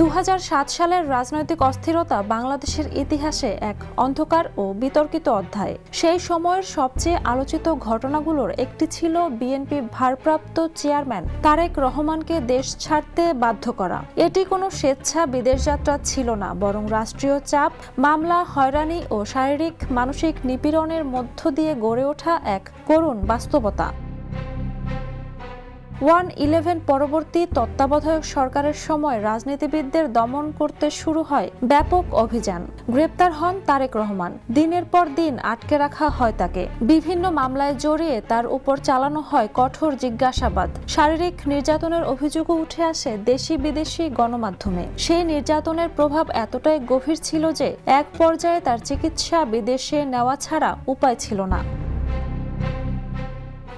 2007 সালের রাজনৈতিক অস্থিরতা বাংলাদেশের ইতিহাসে এক অন্ধকার ও বিতর্কিত অধ্যায়। সেই সময়ের সবচেয়ে আলোচিত ঘটনাগুলোর একটি ছিল বিএনপি ভারপ্রাপ্ত চেয়ারম্যান তারেক রহমানকে দেশ ছাড়তে বাধ্য করা। এটি কোনো স্বেচ্ছা বিদেশযাত্রা ছিল না, বরং রাষ্ট্রীয় চাপ, মামলা, হয়রানি ও শারীরিক মানসিক নিপীড়নের মধ্য দিয়ে গড়ে ওঠা এক করুণ বাস্তবতা। 1/11 পরবর্তী তত্ত্বাবধায়ক সরকারের সময় রাজনীতিবিদদের দমন করতে শুরু হয় ব্যাপক অভিযান। গ্রেপ্তার হন তারেক রহমান। দিনের পর দিন আটকে রাখা হয় তাকে। বিভিন্ন মামলায় জড়িয়ে তার উপর চালানো হয় কঠোর জিজ্ঞাসাবাদ। শারীরিক নির্যাতনের অভিযোগও উঠে আসে দেশি বিদেশি গণমাধ্যমে। সেই নির্যাতনের প্রভাব এতটাই গভীর ছিল যে এক পর্যায়ে তার চিকিৎসা বিদেশে নেওয়া ছাড়া উপায় ছিল না।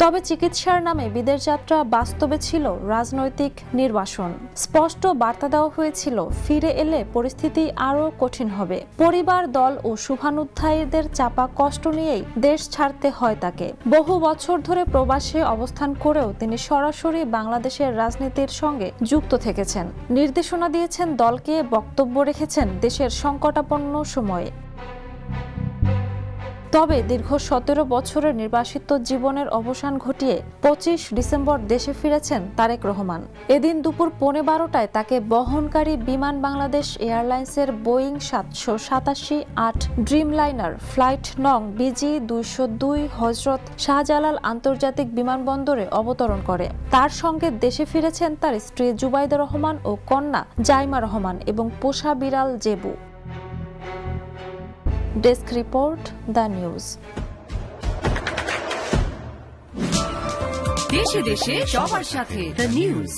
তবে চিকিৎসার নামে বিদেশযাত্রা বাস্তবে ছিল রাজনৈতিক নির্বাসন। স্পষ্ট বার্তা দেওয়া হয়েছিল, ফিরে এলে পরিস্থিতি আরও কঠিন হবে। পরিবার, দল ও শুভানুধ্যায়ীদের চাপা কষ্ট নিয়েই দেশ ছাড়তে হয় তাকে। বহু বছর ধরে প্রবাসে অবস্থান করেও তিনি সরাসরি বাংলাদেশের রাজনীতির সঙ্গে যুক্ত থেকেছেন, নির্দেশনা দিয়েছেন দলকে, বক্তব্য রেখেছেন দেশের সংকটাপন্ন সময়ে। তবে দীর্ঘ 17 বছরের নির্বাসিত জীবনের অবসান ঘটিয়ে 25 ডিসেম্বর দেশে ফিরেছেন তারেক রহমান। এদিন দুপুর 12:15টায় তাকে বহনকারী বিমান বাংলাদেশ এয়ারলাইন্সের বোয়িং 787-8 ড্রিমলাইনার ফ্লাইট নং BG-202 হজরত শাহজালাল আন্তর্জাতিক বিমানবন্দরে অবতরণ করে। তার সঙ্গে দেশে ফিরেছেন তার স্ত্রী জুবাইদা রহমান ও কন্যা জাইমা রহমান এবং পোষা বিড়াল Jebu. Desk report, the news. দেশে দেশে সবার সাথে দ্য নিউজ।